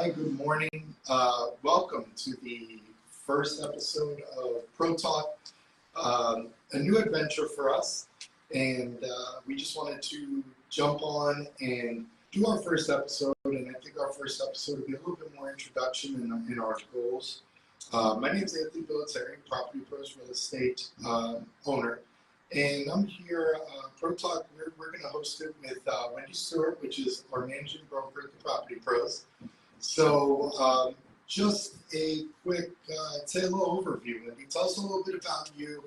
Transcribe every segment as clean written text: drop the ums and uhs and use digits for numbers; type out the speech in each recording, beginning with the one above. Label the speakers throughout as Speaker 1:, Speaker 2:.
Speaker 1: Hi, good morning. Welcome to the first episode of Pro Talk, a new adventure for us. And we just wanted to jump on and do our first episode. And I think our first episode will be a little bit more introduction in our goals. My name is Anthony Billetary, Property Pros Real Estate owner. And I'm here, Pro Talk, we're going to host it with Wendy Stewart, which is our managing broker at the Property Pros. So just a quick, say a little overview, Wendy. Tell us a little bit about you.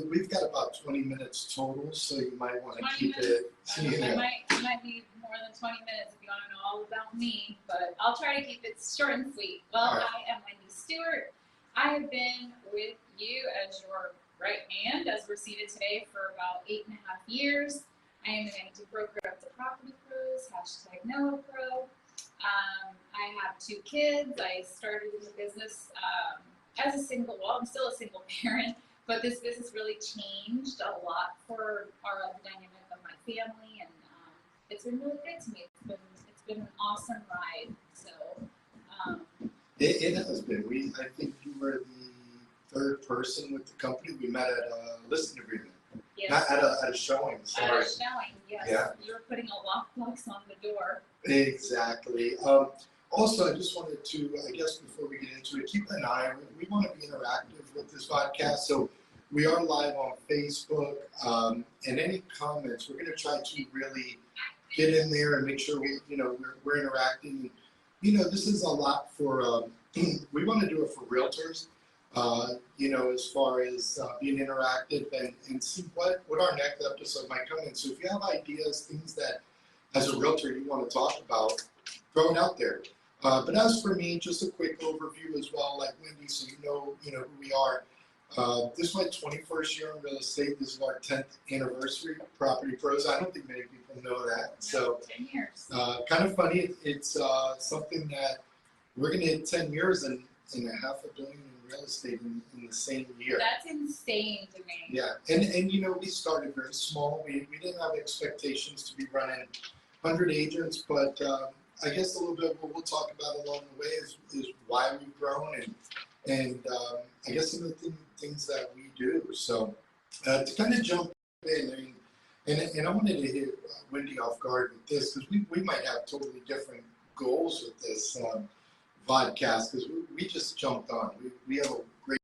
Speaker 1: We've got about 20 minutes total, so you might want to keep it.
Speaker 2: I might need more than 20 minutes if you want to know all about me, but I'll try to keep it short and sweet. Well, right. I am Wendy Stewart. I have been with you as your right hand, as we're seated today, for about 8.5 years. I am the managing broker of the Property Pros, #NOAH Pro. I have 2 kids. I started in the business as a single, well, I'm still a single parent, but this business really changed a lot for the dynamic of my family, and it's been really good to me. It's been an awesome ride. So
Speaker 1: it has been. I think you were the 3rd person with the company. We met at a listing agreement. Yes. Not at a showing. Sorry.
Speaker 2: At a showing, yes. Yeah. You were putting a lockbox on the door.
Speaker 1: Exactly. Also, I just wanted to, I guess before we get into it, keep an eye. We want to be interactive with this podcast, so we are live on Facebook. And any comments, we're going to try to really get in there and make sure we're interacting. This is a lot for. We want to do it for realtors. As far as being interactive and see what our next episode might come in. So if you have ideas, things that as a realtor you want to talk about, throw it out there. But as for me, just a quick overview as well, like Wendy, so you know who we are. This is my 21st year in real estate. This is our 10th anniversary, Property Pros. I don't think many people know that. So
Speaker 2: 10 years.
Speaker 1: Kind of funny. It's something that we're going to hit 10 years and $500 million in real estate in the same year.
Speaker 2: That's insane to me.
Speaker 1: Yeah, and we started very small. We didn't have expectations to be running 100 agents, but I guess a little bit of what we'll talk about along the way is why we've grown and I guess some of the things that we do. So to kind of jump in, and I wanted to hit Wendy off guard with this because we might have totally different goals with this podcast because we just jumped on. We have a great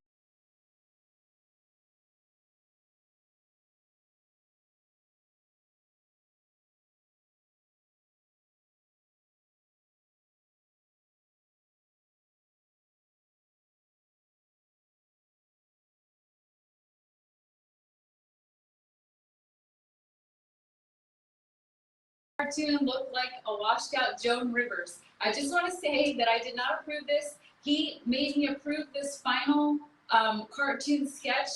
Speaker 2: cartoon looked like a washed out Joan Rivers. I just want to say that I did not approve this. He made me approve this final cartoon sketch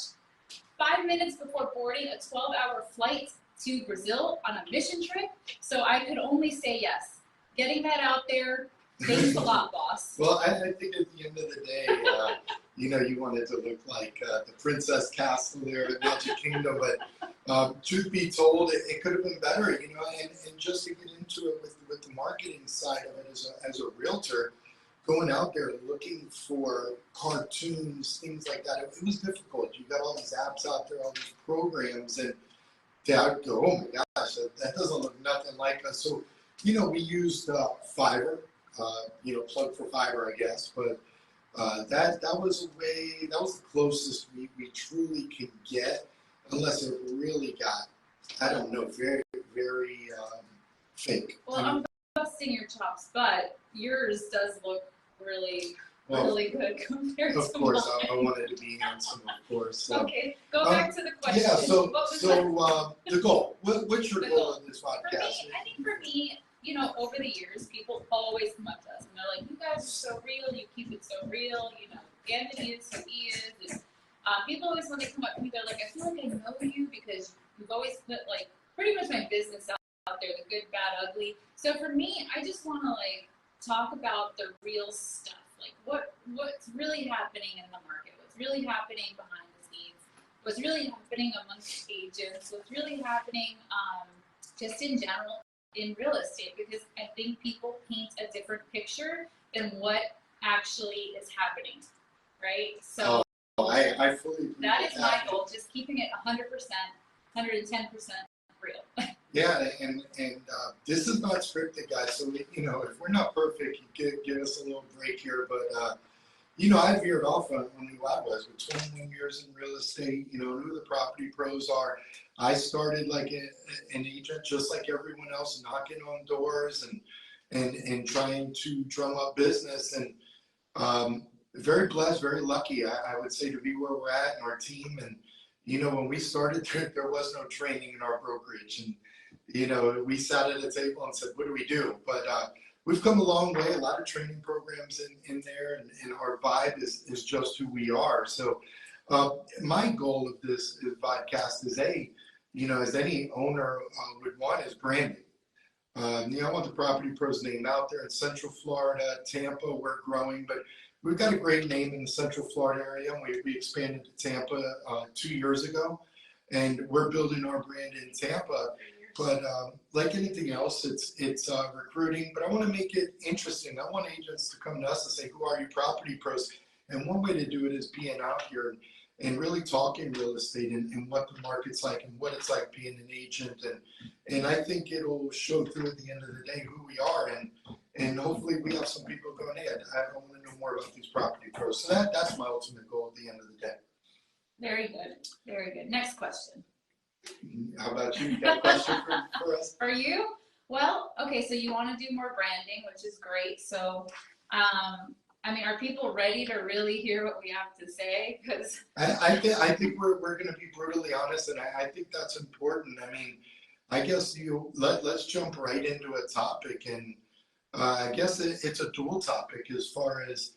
Speaker 2: 5 minutes before boarding a 12-hour flight to Brazil on a mission trip. So I could only say yes. Getting that out there. Thanks a lot, boss.
Speaker 1: Well, I think at the end of the day, you wanted to look like the Princess Castle there at Magic Kingdom, but truth be told, it could have been better, and just to get into it with the marketing side of it as a realtor, going out there looking for cartoons, things like that, it was difficult. You got all these apps out there, all these programs, and I'd go, oh my gosh, that doesn't look nothing like us. So, we used Fiverr. Plug for Fiverr, I guess, but that was a way, that was the closest we truly could get, unless it really got, I don't know, very, very fake.
Speaker 2: Well, I'm busting your chops, but yours does look really good compared to mine.
Speaker 1: Of course, I wanted to be handsome, of course. So.
Speaker 2: Okay, go back to the question.
Speaker 1: Yeah, so the goal. What's your goal of this podcast?
Speaker 2: I think for me, over the years, people always come up to us and they're like, you guys are so real, you keep it so real, Anthony is who he is. And, people always, when they come up to me, they're like, I feel like I know you because you've always put, pretty much my business out there, the good, bad, ugly. So for me, I just want to, talk about the real stuff, what's really happening in the market, what's really happening behind the scenes, what's really happening amongst agents, what's really happening just in general in real estate, because I think people paint a different picture than what actually is happening, right? So
Speaker 1: I fully agree.
Speaker 2: That is my goal, just keeping it 100%, 110% real.
Speaker 1: Yeah, and this is not scripted, guys. So if we're not perfect, you give us a little break here. But I veered off on who I was with 21 years in real estate. Who the property pros are. I started like an agent, just like everyone else, knocking on doors and trying to drum up business. And very blessed, very lucky, I would say, to be where we're at and our team. And when we started, there was no training in our brokerage, and we sat at a table and said, what do we do? But we've come a long way, a lot of training programs in there, and our vibe is just who we are. So my goal of this podcast is as any owner would want, is branding. I want the Property Pros name out there in Central Florida, Tampa. We're growing, but we've got a great name in the Central Florida area. We expanded to Tampa 2 years ago, and we're building our brand in Tampa. But like anything else, it's recruiting. But I want to make it interesting. I want agents to come to us and say, who are you, Property Pros? And one way to do it is being out here and really talking real estate and what the market's like and what it's like being an agent. And I think it'll show through at the end of the day who we are. And hopefully we have some people going, hey, I want to know more about these Property Pros. So that's my ultimate goal at the end of the day.
Speaker 2: Very good. Very good. Next question.
Speaker 1: How about you? You got a question for us?
Speaker 2: For you? Well, okay, so you want to do more branding, which is great. So, are people ready to really hear what we have to say? Because
Speaker 1: I think we're going to be brutally honest, and I think that's important. I guess let's jump right into a topic, and I guess it's a dual topic as far as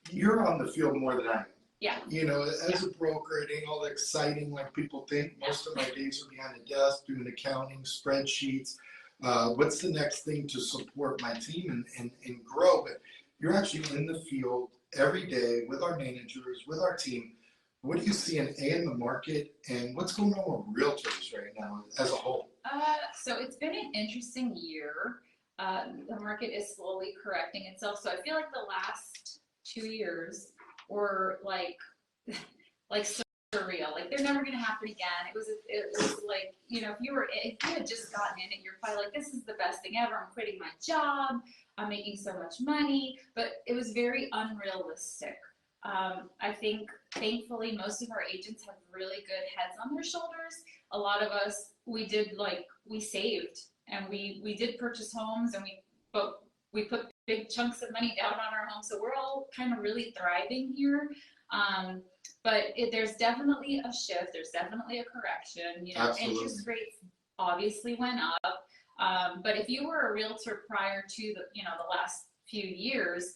Speaker 1: you're on the field more than I am.
Speaker 2: Yeah.
Speaker 1: As a broker, it ain't all exciting like people think. Most of my days are behind the desk doing accounting, spreadsheets. What's the next thing to support my team and grow? But you're actually in the field every day with our managers, with our team. What do you see in the market, and what's going on with realtors right now as a whole?
Speaker 2: So it's been an interesting year. The market is slowly correcting itself. So I feel like the last 2 years were like surreal. Like they're never going to happen again. It was like, if you had just gotten in it, you're probably like, this is the best thing ever. I'm quitting my job. I'm making so much money. But it was very unrealistic. I think thankfully most of our agents have really good heads on their shoulders. A lot of us, we saved and we did purchase homes, and we put big chunks of money down on our home. So we're all kind of really thriving here. But there's definitely a shift. There's definitely a correction.
Speaker 1: Absolutely.
Speaker 2: Interest rates obviously went up. But if you were a realtor prior to the last few years,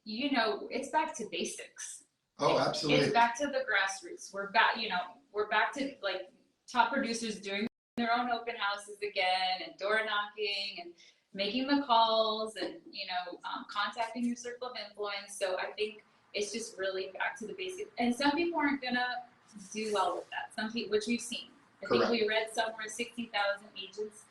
Speaker 2: it's back to basics.
Speaker 1: Oh, absolutely.
Speaker 2: It's back to the grassroots. We're back to like top producers doing their own open houses again, and door knocking and making the calls, and contacting your circle of influence. So I think it's just really back to the basics. And some people aren't gonna do well with that. Some people, which we've seen. I think we read somewhere 60,000 agents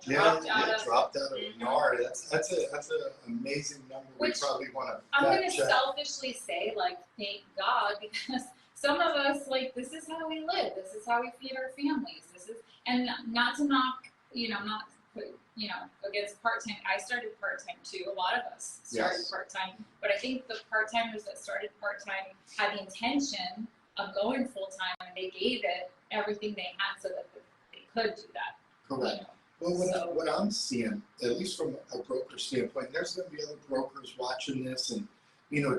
Speaker 2: dropped out of
Speaker 1: NAR. That's an amazing number. We probably want to.
Speaker 2: I'm gonna selfishly say, thank God, because some of us, this is how we live. This is how we feed our families. And not to knock, not against part-time. I started part-time too. A lot of us started part-time, but I think the part-timers that started part-time had the intention of going full-time, and they gave it everything they had so that they could do that.
Speaker 1: Correct. Well, what I'm seeing, at least from a broker standpoint, there's going to be other brokers watching this and,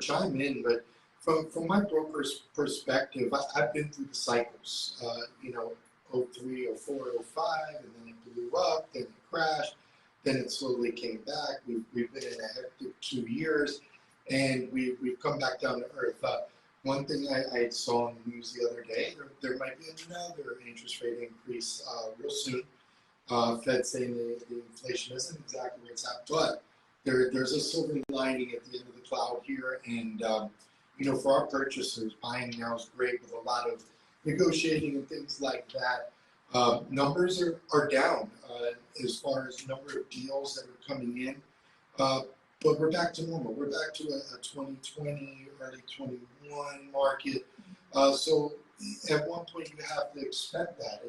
Speaker 1: chime in. But from my broker's perspective, I've been through the cycles, 03, 04, 05, and then it blew up, then it crashed, then it slowly came back. We've been in a hectic 2 years, and we've come back down to earth. One thing I saw in the news the other day, there might be another interest rate increase real soon. Fed saying the inflation isn't exactly where it's at, but there's a silver lining at the end of the cloud here. And, for our purchasers, buying now is great with a lot of negotiating and things like that. Numbers are down as far as number of deals that are coming in. but we're back to normal. We're back to a 2020, early 21 market. So at one point you have to expect that,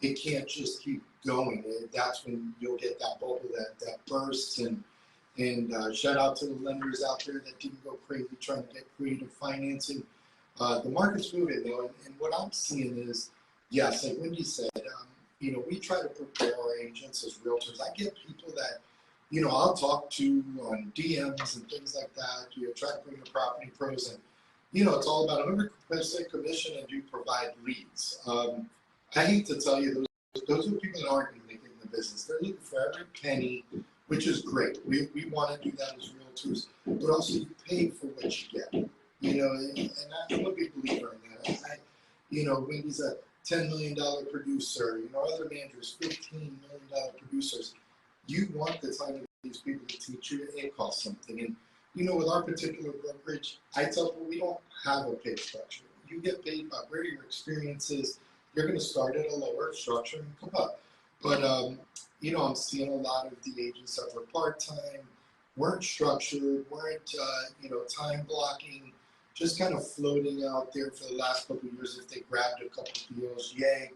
Speaker 1: it can't just keep going. That's when you'll get that bubble that bursts. And shout out to the lenders out there that didn't go crazy trying to get creative financing. The market's moving though, and what I'm seeing is, yes, like Wendy said, we try to prepare our agents as realtors. I get people that, I'll talk to on DMs and things like that. Try to bring the property pros, and it's all about 100% commission, and you provide leads. I hate to tell you, those are people that aren't going to make it in the business. They're looking for every penny, which is great. We want to do that as realtors, but also you pay for what you get. And I'm a big believer in that. Wendy's a $10 million producer. Other managers, $15 million producers. You want the time of these people to teach you. It costs something. And with our particular brokerage, I tell people we don't have a pay structure. You get paid by where your experience is. You're going to start at a lower structure and come up. But I'm seeing a lot of the agents that were part-time, weren't structured, weren't time blocking, just kind of floating out there for the last couple of years. If they grabbed a couple of deals, yay.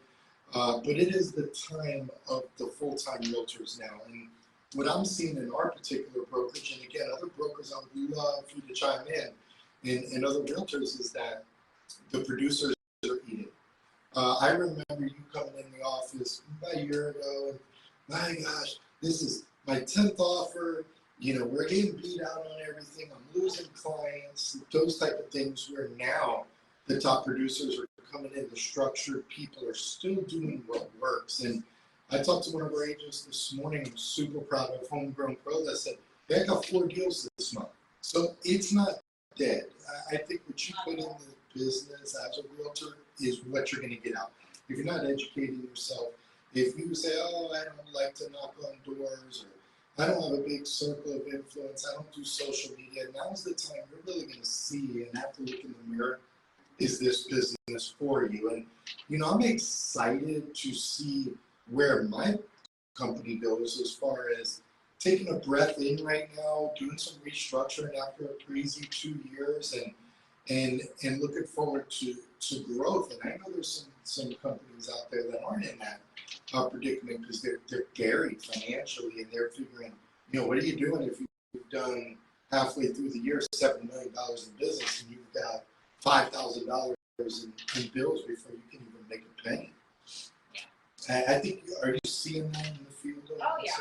Speaker 1: But it is the time of the full-time realtors now. And what I'm seeing in our particular brokerage, and again, other brokers, I would love for you to chime in, and other realtors, is that the producers are eating. I remember you coming in the office about a year ago, and my gosh, this is my 10th offer. We're getting beat out on everything. I'm losing clients, those type of things, where now the top producers are coming in. The structured people are still doing what works. And I talked to one of our agents this morning. I'm super proud of Homegrown Pro that said, they got 4 deals this month. So it's not dead. I think what you put in the business as a realtor is what you're going to get out. If you're not educating yourself, if you say, oh, I don't like to knock on doors, or I don't have a big circle of influence, I don't do social media, now's the time you're really going to see and have to look in the mirror, is this business for you? And, I'm excited to see where my company goes as far as taking a breath in right now, doing some restructuring after a crazy 2 years, and looking forward to growth. And I know there's some companies out there that aren't in that predicament because they're buried financially, and they're figuring, what are you doing if you've done halfway through the year $7 million in business and you've got $5,000 in bills before you can even make a penny? Yeah. I think, are you seeing that in the field?
Speaker 2: Oh yeah.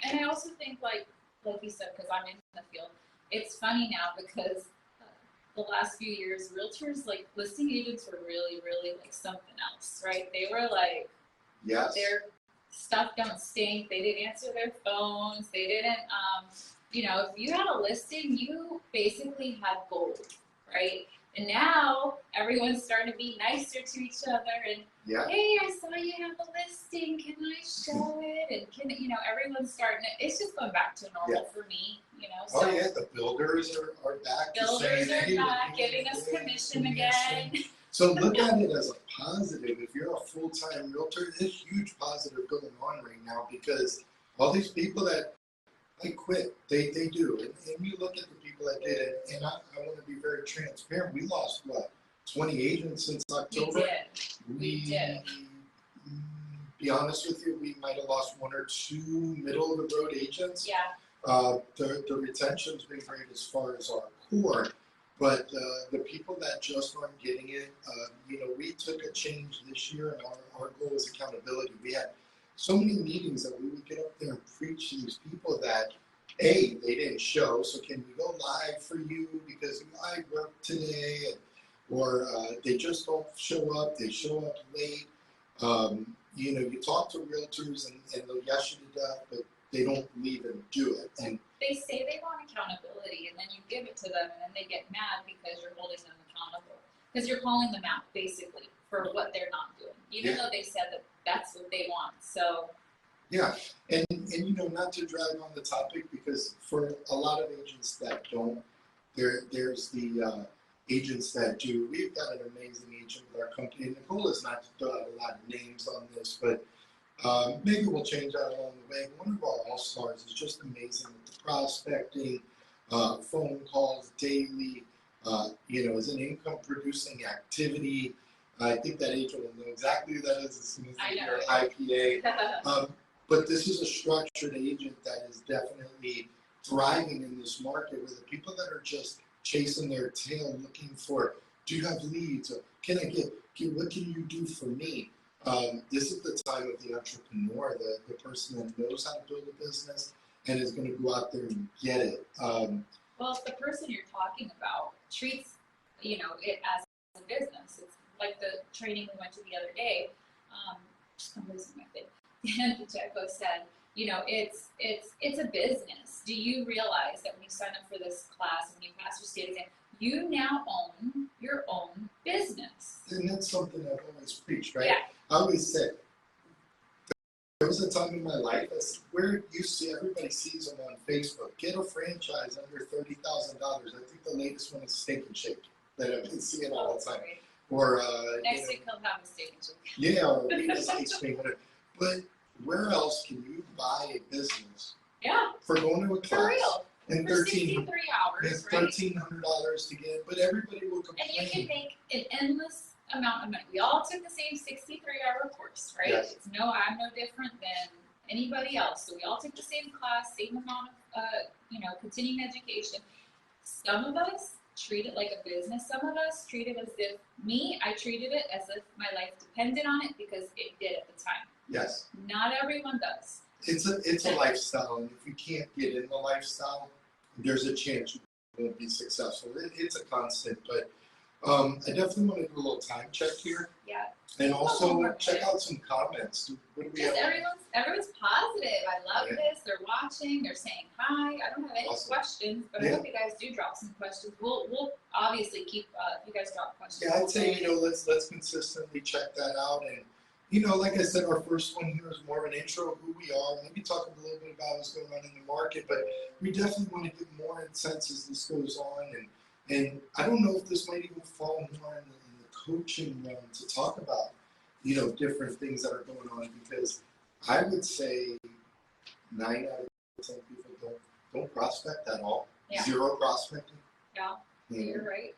Speaker 2: And I also think, like you said, because I'm in the field, it's funny now because the last few years, realtors, like listing agents, were really, really like something else, right? They were like,
Speaker 1: yes,
Speaker 2: their stuff don't stink. They didn't answer their phones. They didn't, if you had a listing, you basically had gold, right? And now everyone's starting to be nicer to each other. And hey, I saw you have a listing. Can I show it? And everyone's starting to, it's just going back to normal for me. So
Speaker 1: oh yeah, the builders are back.
Speaker 2: Builders are back, giving us commission again.
Speaker 1: So look at it as a positive. If you're a full-time realtor, there's a huge positive going on right now, because all these people that quit, they do. And you look at the people that did it, and I want to be very transparent. We lost, 20 agents since October?
Speaker 2: We did.
Speaker 1: Be honest with you, we might have lost 1 or 2 middle-of-the-road agents.
Speaker 2: Yeah.
Speaker 1: The retention's been great as far as our core, but the people that just aren't getting it, we took a change this year, and our goal was accountability. We had so many meetings that we would get up there and preach to these people that, A, they didn't show, so can we go live for you because I worked today, or they just don't show up, they show up late. You talk to realtors and they'll yes you to death, but they don't leave and do it. And
Speaker 2: they say they want accountability, and then you give it to them, and then they get mad because you're holding them accountable. Because you're calling them out, basically, for what they're not doing, even though they said that that's what they want. So
Speaker 1: yeah, and not to drag on the topic, because for a lot of agents that don't, there's the agents that do. We've got an amazing agent with our company, and the goal is not to throw out a lot of names on this, but Maybe we'll change that along the way. One of our all-stars is just amazing with the prospecting, phone calls daily, is an income-producing activity. I think that agent will know exactly who that is as soon as they hear IPA. But this is a structured agent that is definitely thriving in this market where the people that are just chasing their tail looking for, do you have leads? Or can I what can you do for me? This is the time of the entrepreneur, the person that knows how to build a business and is going to go out there and get it.
Speaker 2: Well, if the person you're talking about treats, it as a business, it's like the training we went to the other day. I'm losing my thing. And Jacko said, it's a business. Do you realize that when you sign up for this class and when you pass your state exam, you now own your own business?
Speaker 1: And that's something I've always preached, right?
Speaker 2: Yeah.
Speaker 1: I always said, there was a time in my life where you see everybody sees them on Facebook. Get a franchise under $30,000. I think the latest one is Steak and Shake that I've been seeing all the time. Or
Speaker 2: next week he'll have a Steak and Shake.
Speaker 1: Yeah, or Rita's ice cream, whatever. But where else can you buy a business?
Speaker 2: Yeah.
Speaker 1: For going to a class.
Speaker 2: For real.
Speaker 1: And
Speaker 2: for 63 hours, right?
Speaker 1: $1,300 to get, but everybody will complain.
Speaker 2: And you can make an endless amount of money. We all took the same 63-hour course, right?
Speaker 1: Yes.
Speaker 2: I'm no different than anybody else. So we all took the same class, same amount of, continuing education. Some of us treat it like a business. Some of us treat it as if I treated it as if my life depended on it because it did at the time.
Speaker 1: Yes.
Speaker 2: Not everyone does.
Speaker 1: It's a lifestyle, and if you can't get in the lifestyle, there's a chance you won't be successful. It's a constant, but I definitely want to do a little time check here.
Speaker 2: Yeah.
Speaker 1: And also check out some comments. What do we have?
Speaker 2: Everyone's positive. I love this. They're watching. They're saying hi. I don't have any questions, but I hope you guys do drop some questions. We'll obviously keep if you guys drop questions.
Speaker 1: Yeah, I'd say let's consistently check that out, and like I said, our first one here is more of an intro of who we are. Maybe talk a little bit about what's going on in the market, but we definitely want to get more insights as this goes on, and I don't know if this might even fall more in the coaching realm to talk about, different things that are going on, because I would say 9 out of 10 people don't prospect at all. Yeah. Zero prospecting.
Speaker 2: Yeah, you're right.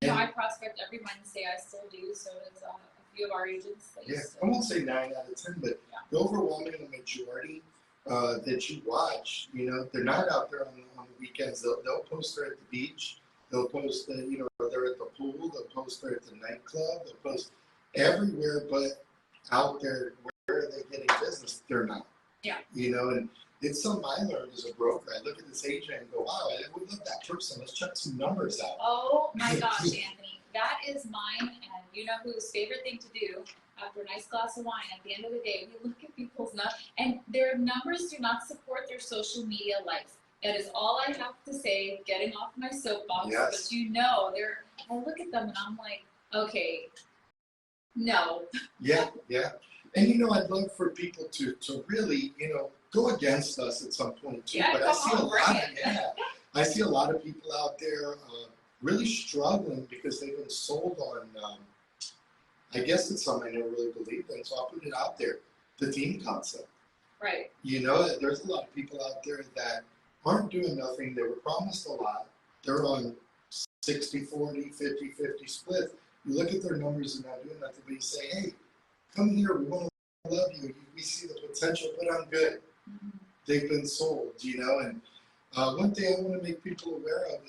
Speaker 2: I prospect every Wednesday. I still do. So does a few of our agents.
Speaker 1: I won't say 9 out of 10, but the overwhelming majority that you watch, they're not out there on the weekends. They'll post there at the beach. They'll post that, they're at the pool. They'll post there at the nightclub. They'll post everywhere, but out there where they're getting business, they're not.
Speaker 2: Yeah.
Speaker 1: And it's something I learned as a broker. I look at this agent and go, wow, I would love that person. Let's check some numbers out.
Speaker 2: Oh my gosh, Anthony. That is mine, and whose favorite thing to do after a nice glass of wine at the end of the day, we look at people's numbers, and their numbers do not support their social media life. That is all I have to say, getting off my soapbox.
Speaker 1: Yes.
Speaker 2: But I look at them and I'm like, okay, no.
Speaker 1: Yeah. And I'd love for people to really, go against us at some point too.
Speaker 2: Yeah,
Speaker 1: but I see a lot of people out there really struggling because they've been sold on, I guess it's something I never really believed in, so I'll put it out there, the team concept.
Speaker 2: Right.
Speaker 1: There's a lot of people out there that aren't doing nothing. They were promised a lot. They're on 60-40, 50-50 split. You look at their numbers and not doing nothing, but you say, hey, come here, we want to love you. We see the potential, but I'm good. Mm-hmm. They've been sold, and one thing I want to make people aware of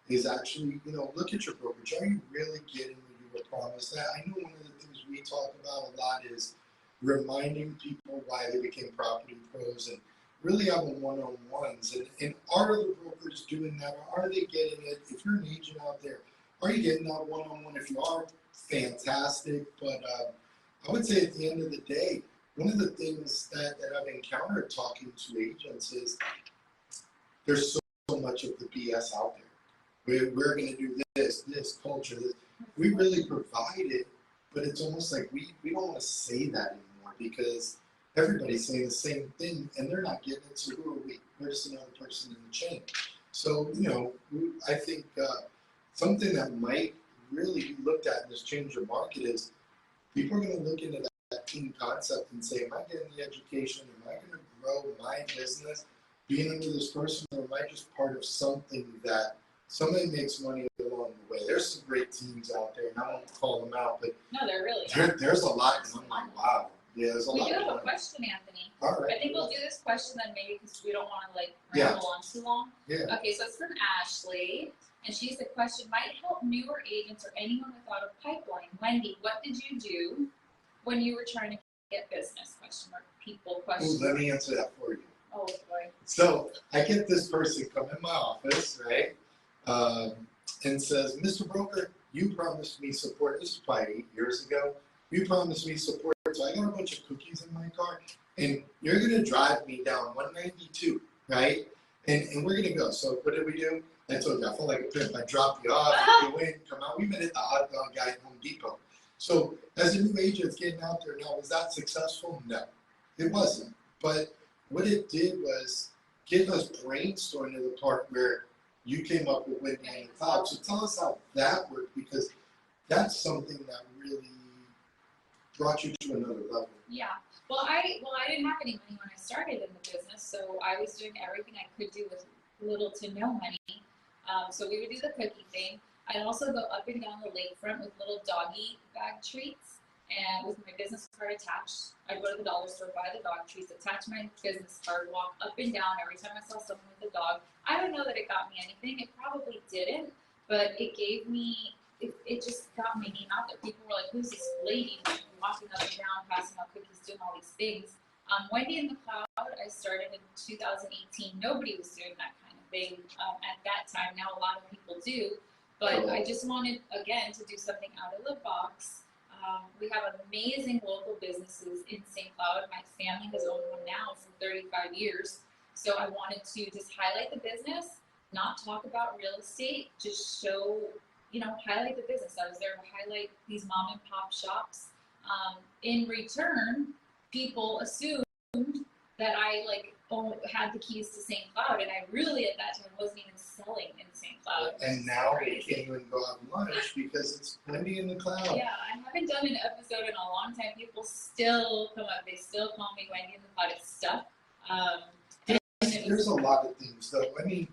Speaker 1: is actually, look at your brokerage. Are you really getting what you were promised? I know one of the things we talk about a lot is reminding people why they became property pros and really having one-on-ones. And are the brokers doing that? Or are they getting it? If you're an agent out there, are you getting that one-on-one? If you are, fantastic. But I would say at the end of the day, one of the things that I've encountered talking to agents is there's so much of the BS out there. We're going to do this culture. This. We really provide it, but it's almost like we don't want to say that anymore because everybody's saying the same thing and they're not getting it. So who are we? We're just another person in the chain. So, I think something that might really be looked at in this change of market is people are going to look into that daunting concept and say, am I getting the education? Am I going to grow my business being under this person, or am I just part of something that somebody makes money along the way? There's some great teams out there, and I won't call them out, but
Speaker 2: No, there really
Speaker 1: there's a lot, and I'm like, wow. Yeah, there's a lot.
Speaker 2: We do have a question, Anthony.
Speaker 1: All right.
Speaker 2: I think we'll do this question then maybe because we don't want to like
Speaker 1: Yeah.
Speaker 2: ramble on too long.
Speaker 1: Yeah.
Speaker 2: Okay, so it's from Ashley, and she's the question might help newer agents or anyone without a pipeline. Wendy, what did you do when you were trying to get business? Question mark. People question.
Speaker 1: Ooh, let me answer that for you.
Speaker 2: Oh boy.
Speaker 1: So I get this person come in my office, right, and says, Mr. Broker, you promised me support. This is probably 8 years ago. You promised me support, so I got a bunch of cookies in my car, and you're going to drive me down 192, right? And we're going to go. So what did we do? I told you, I felt like a pimp. I dropped you off, you go in, come out. We met at the hot dog guy at Home Depot. So as a new agent getting out there now, was that successful? No, it wasn't. But what it did was get us brainstorming to the part where you came up with Wendy in the Cloud. So tell us how that worked, because that's something that really brought you to another level.
Speaker 2: Yeah. Well, I didn't have any money when I started in the business, so I was doing everything I could do with little to no money. So we would do the cookie thing. I'd also go up and down the lakefront with little doggy bag treats, and with my business card attached. I'd go to the dollar store, buy the dog treats, attach my business card, walk up and down every time I saw someone with a dog. I don't know that it got me anything. It probably didn't, but it gave me. It just got my name out there. People were like, who's this lady walking up and down, passing out cookies, doing all these things? Wendy in the Cloud, I started in 2018. Nobody was doing that kind of thing at that time. Now a lot of people do. But I just wanted, again, to do something out of the box. We have amazing local businesses in St. Cloud. My family has owned one now for 35 years. So I wanted to just highlight the business, not talk about real estate, just show, highlight the business. I was there to highlight these mom and pop shops. In return, people assumed that I had the keys to St. Cloud, and I really at that time wasn't even selling in St. Cloud.
Speaker 1: And now we can't even go out and lunch because it's Wendy in the Cloud.
Speaker 2: Yeah, I haven't done an episode in a long time. People still come up. They still call me Wendy in the Cloud. It's stuff.
Speaker 1: There's a lot of things, though. I mean,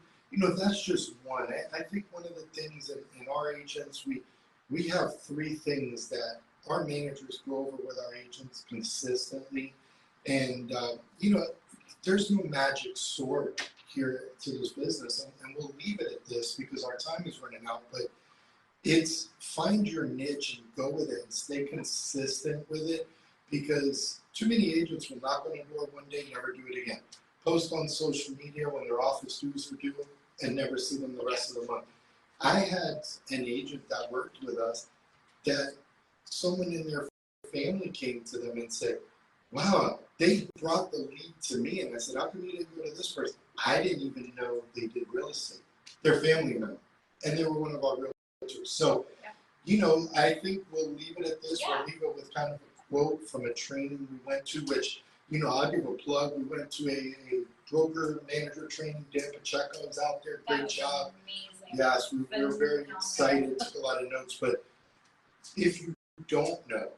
Speaker 1: that's just one. I think one of the things in our agents, we have 3 things that our managers go over with our agents consistently. And, there's no magic sword here to this business. And we'll leave it at this because our time is running out. But it's find your niche and go with it and stay consistent with it, because too many agents will knock on a door one day and never do it again. Post on social media when their office dues are due and never see them the rest of the month. I had an agent that worked with us that someone in their family came to them and said, wow, they brought the lead to me. And I said, how come you didn't go to this person? I didn't even know they did real estate. Their family member. And they were one of our realtors. So, I think we'll leave it at this.
Speaker 2: Yeah.
Speaker 1: We'll leave it with kind of a quote from a training we went to, which, I'll give a plug. We went to a broker manager training. Dan Pacheco was out there. Great job.
Speaker 2: Amazing.
Speaker 1: Yes, we were very excited. Took a lot of notes. But if you don't know,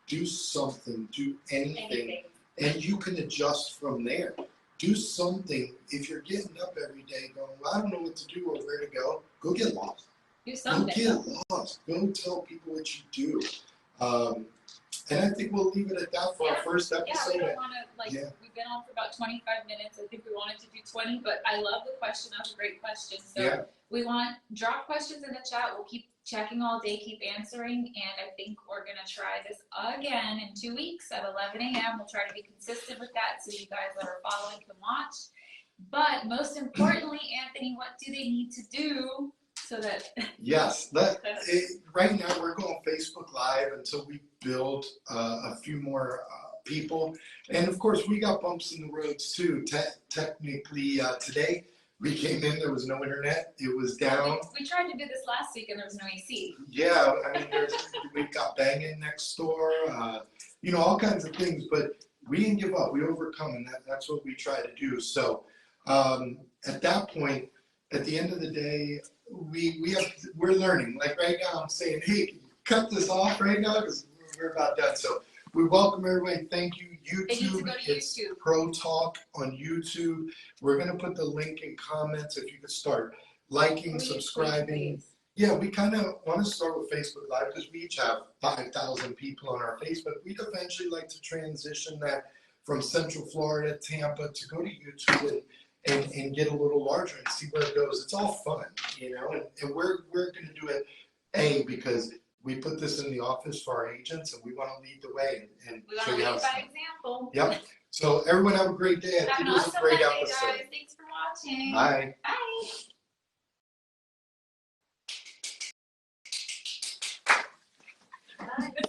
Speaker 1: do something, do anything, and you can adjust from there. Do something. If you're getting up every day going, well, I don't know what to do or where to go get lost.
Speaker 2: Do something.
Speaker 1: Go get lost. Go tell people what you do. And I think we'll leave it at that for our first episode.
Speaker 2: Yeah, we don't want to, we've been on for about 25 minutes. I think we wanted to do 20, but I love the question. That was a great question. So we drop questions in the chat. We'll keep checking all day, keep answering, and I think we're going to try this again in 2 weeks at 11 a.m. We'll try to be consistent with that so you guys that are following can watch. But most importantly, Anthony, what do they need to do so that...
Speaker 1: Yes, right now we're going Facebook Live until we build a few more people. And of course, we got bumps in the roads too. Technically, today, we came in, there was no internet. It was down.
Speaker 2: We tried to do this last week and there was no AC.
Speaker 1: Yeah, I mean, we've got banging next door, all kinds of things, but we didn't give up. We overcome, and that's what we try to do. So at that point, at the end of the day, we're learning. Like right now, I'm saying, hey, cut this off right now because we're about done. So we welcome everybody. Thank you.
Speaker 2: They need to
Speaker 1: YouTube,
Speaker 2: go to
Speaker 1: it's
Speaker 2: YouTube.
Speaker 1: Pro Talk on YouTube. We're going to put the link in comments if you could start liking,
Speaker 2: Please,
Speaker 1: subscribing.
Speaker 2: please.
Speaker 1: Yeah, we kind of want to start with Facebook Live because we each have 5,000 people on our Facebook. We'd eventually like to transition that from Central Florida, Tampa, to go to YouTube and get a little larger and see where it goes. It's all fun, you know, and we're going to do it, because we put this in the office for our agents and we want to lead the way and
Speaker 2: We
Speaker 1: show
Speaker 2: want to
Speaker 1: you how
Speaker 2: lead
Speaker 1: it's
Speaker 2: by
Speaker 1: done.
Speaker 2: example.
Speaker 1: Yep. So everyone have a great day. I
Speaker 2: Have
Speaker 1: think
Speaker 2: an
Speaker 1: it was
Speaker 2: awesome
Speaker 1: a great
Speaker 2: Monday,
Speaker 1: episode.
Speaker 2: guys. Thanks for watching.
Speaker 1: Bye.
Speaker 2: Bye. Bye.